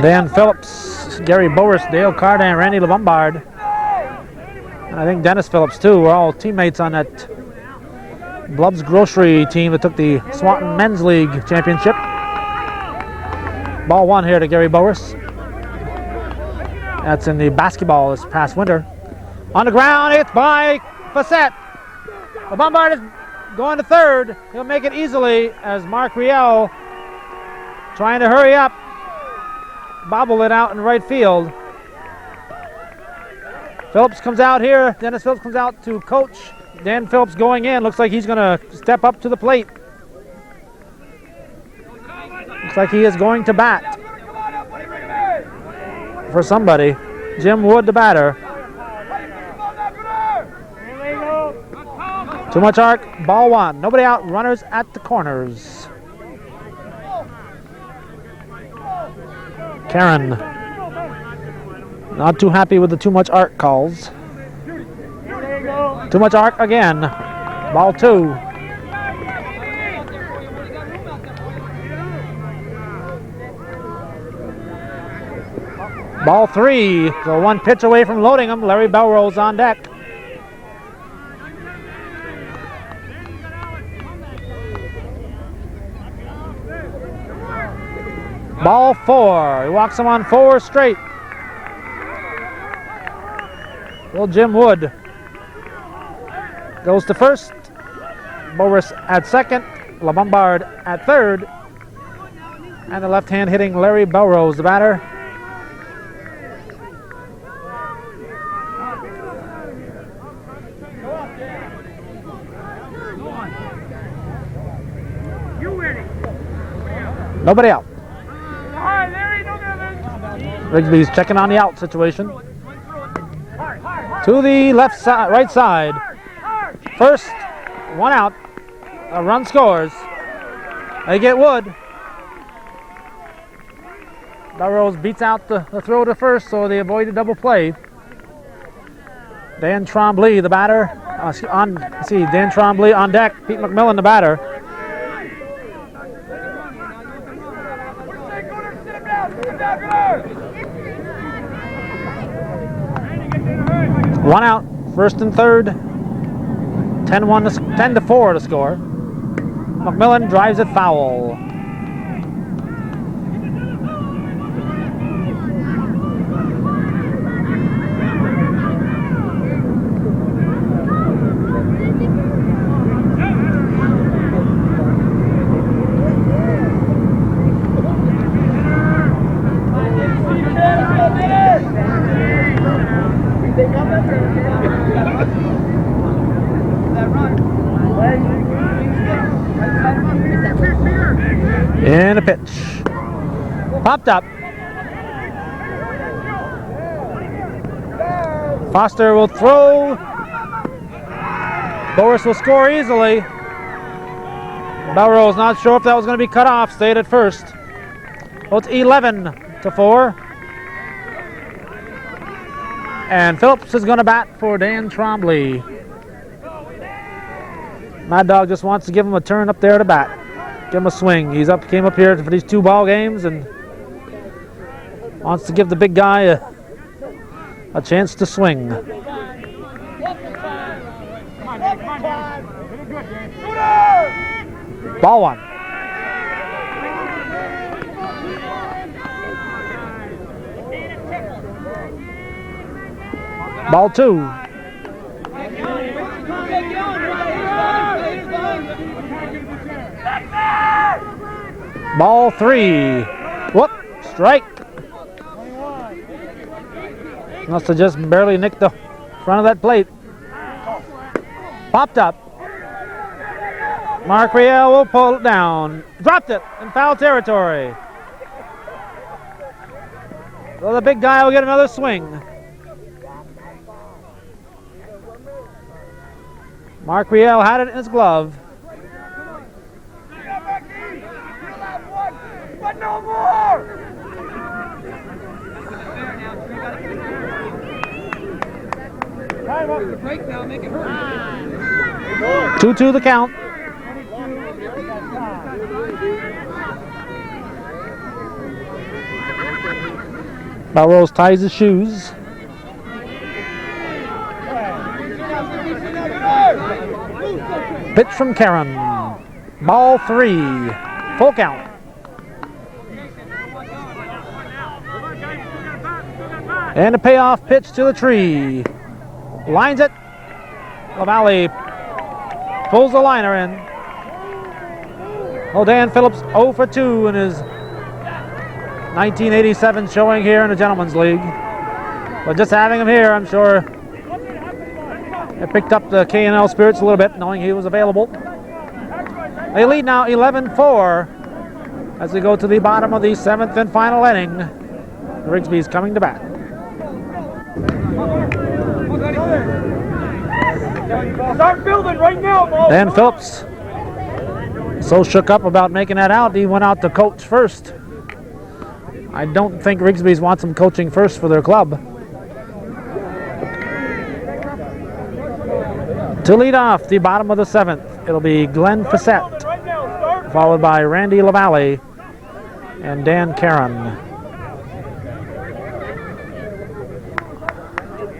Dan Phillips, Gary Boris, Dale Cardan, Randy LeBombard, and I think Dennis Phillips too were all teammates on that Blub's Grocery team that took the Swanton Men's League Championship. Ball 1 here to Gary Boris. That's in the basketball this past winter. On the ground, it's by Facette. LeBombard is going to third. He'll make it easily as Mark Riel trying to hurry up. Bobble it out in right field. Phillips comes out here. Dennis Phillips comes out to coach. Dan Phillips going in. Looks like he's going to step up to the plate. Looks like he is going to bat for somebody. Jim Wood, the batter. Too much arc, ball one. Nobody out, runners at the corners. Karen, not too happy with the too much arc calls. Too much arc again. Ball two. Ball three. So one pitch away from loading him. Larry Belrose on deck. Ball four. He walks him on 4 straight. Well, Jim Wood goes to first. Boris at second. LaBombard at third. And the left-hand hitting Larry Belrose, the batter. Nobody out. Rigsbee's checking on the out situation. To the left side, right side. First, one out. A run scores. They get Wood. Belrose beats out the throw to first, so they avoid the double play. Dan Trombley, the batter. Dan Trombley on deck. Pete McMillan, the batter. One out, first and third. 10-4 to score. McMillan drives it foul. And a pitch. Popped up. Foster will throw. Boris will score easily. Belrose not sure if that was going to be cut off. Stayed at first. Well, it's 11-4. And Phillips is going to bat for Dan Trombley. Mad Dog just wants to give him a turn up there to bat. Give him a swing. Came up here for these 2 ball games and wants to give the big guy a chance to swing. Ball one. Ball two. Ball three. Whoop, strike. Must have just barely nicked the front of that plate. Popped up. Mark Riel will pull it down. Dropped it in foul territory. So the big guy will get another swing. Mark Riel had it in his glove. But no more! 2-2 the count. Belrose ties his shoes. Pitch from Karen. Ball three. Full count. And a payoff pitch to the tree. Lines it. LaValle pulls the liner in. Well, Dan Phillips 0 for 2 in his 1987 showing here in the Gentlemen's League. But just having him here, I'm sure it picked up the K&L spirits a little bit, knowing he was available. They lead now 11-4 as we go to the bottom of the 7th and final inning. Rigsbee's coming to bat. Start building right now, Mo. Dan Phillips, so shook up about making that out, he went out to coach first. I don't think Rigsbee's wants him coaching first for their club. To lead off the bottom of the 7th, it'll be Glenn Fassett, followed by Randy LaValle and Dan Caron.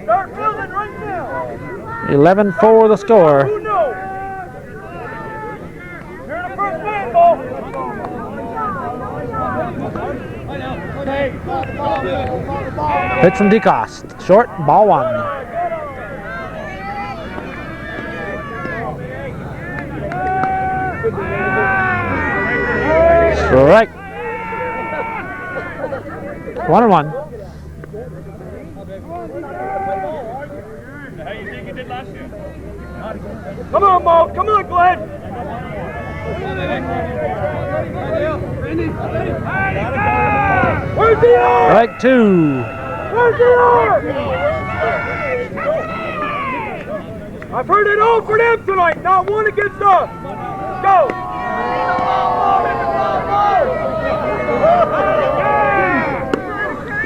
Start building right now. 11-4 the score. Who knows? You're the first man, Mo. Pitch from DeCoste, short, ball 1. Strike. 1-1. How you think you did last year? Come on, Mo. Come on, Glenn. Where's the arm? Strike 2. Where's the arm? I've heard it all for them tonight. Not one against us. Go.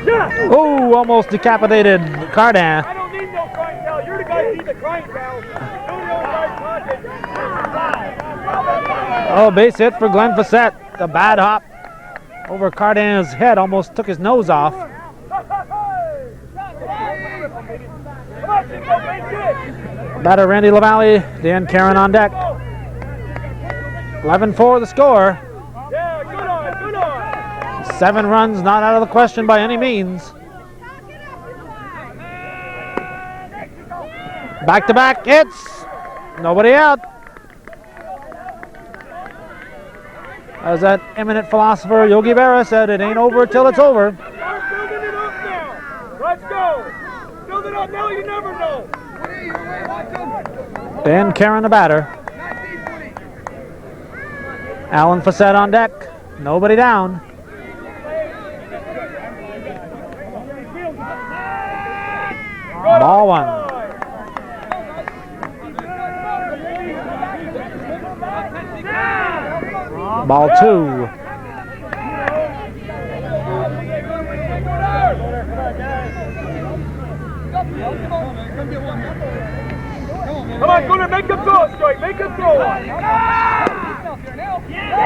Yeah. Oh, almost decapitated Cardin. I don't need no crying cow. You're the guy who needs the crying cow. Oh, base hit for Glenn Fassett. The bad hop over Cardin's head almost took his nose off. Batter Randy LaValle, Dan Caron on deck. 11-4 the score. Yeah, good on, good on. 7 runs, not out of the question by any means. Back-to-back hits. Nobody out. As that eminent philosopher Yogi Berra said, it ain't over till it's over. Start building it up now. Let's go. Build it up now, you never know. Dan Caron the batter. Alan Fassett on deck. Nobody down. Ball 1. Ball 2. Come on, Gunnar, make him throw it straight. Make him throw it.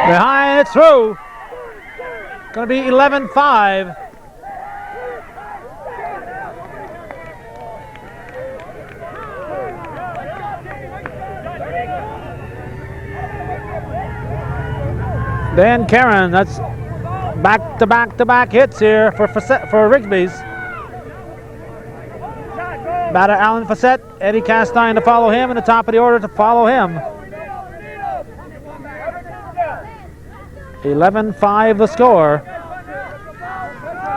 Behind, it's through. Going to be 11-5. Dan Caron, that's back-to-back hits here for Rigsbee's. Batter Alan Fassett, Eddie Castine to follow him, and the top of the order to follow him. 11-5 the score.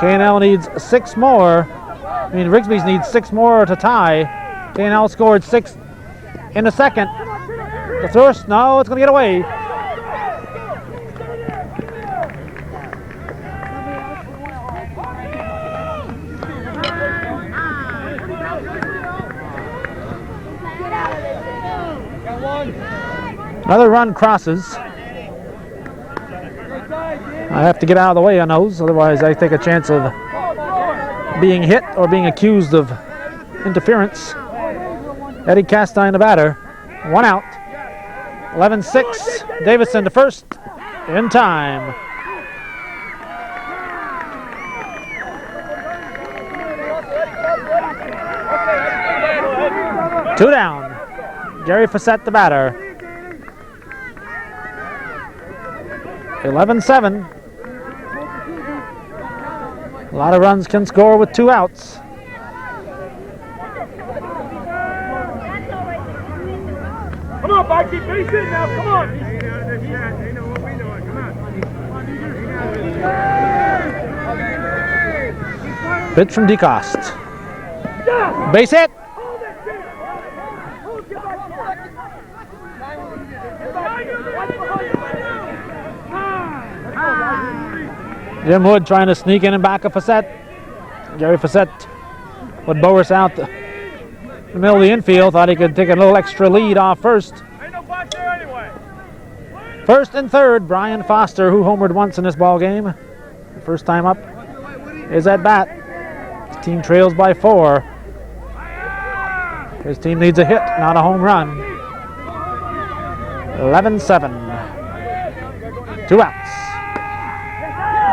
K&L needs 6 more. Rigsbee's needs 6 more to tie. K&L scored 6 in the second. The first, no, it's going to get away. Another run crosses. I have to get out of the way on those, otherwise I take a chance of being hit or being accused of interference. Eddie Castine the batter. 1 out. 11-6. Davison to first. In time. Two down. Gary Fassett the batter. 11-7. A lot of runs can score with 2 outs. Come on, Mikey, base it now, come on. Pitch from DeCoste. Base hit. Jim Wood trying to sneak in and back of Fassett. Gary Fassett would Boris out the middle of the infield. Thought he could take a little extra lead off first. Ain't no block there anyway. First and third, Brian Foster, who homered once in this ball game. First time up is at bat. His team trails by 4. His team needs a hit, not a home run. 11-7. 2 outs.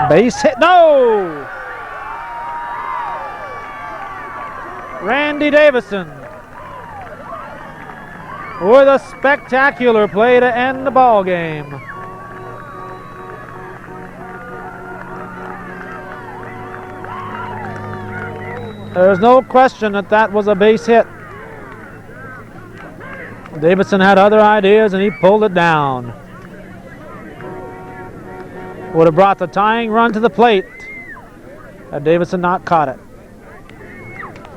Base hit, no! Randy Davison with a spectacular play to end the ball game. There's no question that was a base hit. Davison had other ideas and he pulled it down. Would have brought the tying run to the plate had Davison not caught it.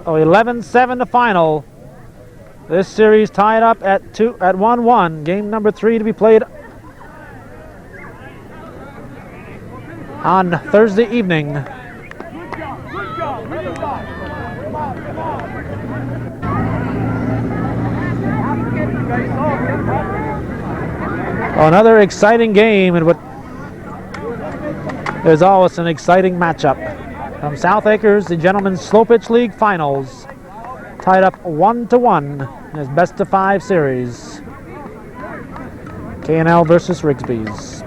So 11-7 to final. This series tied up at 1-1. Game number 3 to be played on Thursday evening. Another exciting game, and what there's always an exciting matchup. From South Acres, the Gentlemen's Slow Pitch League Finals, tied up 1-1 in this best of 5 series. K&L versus Rigsbee's.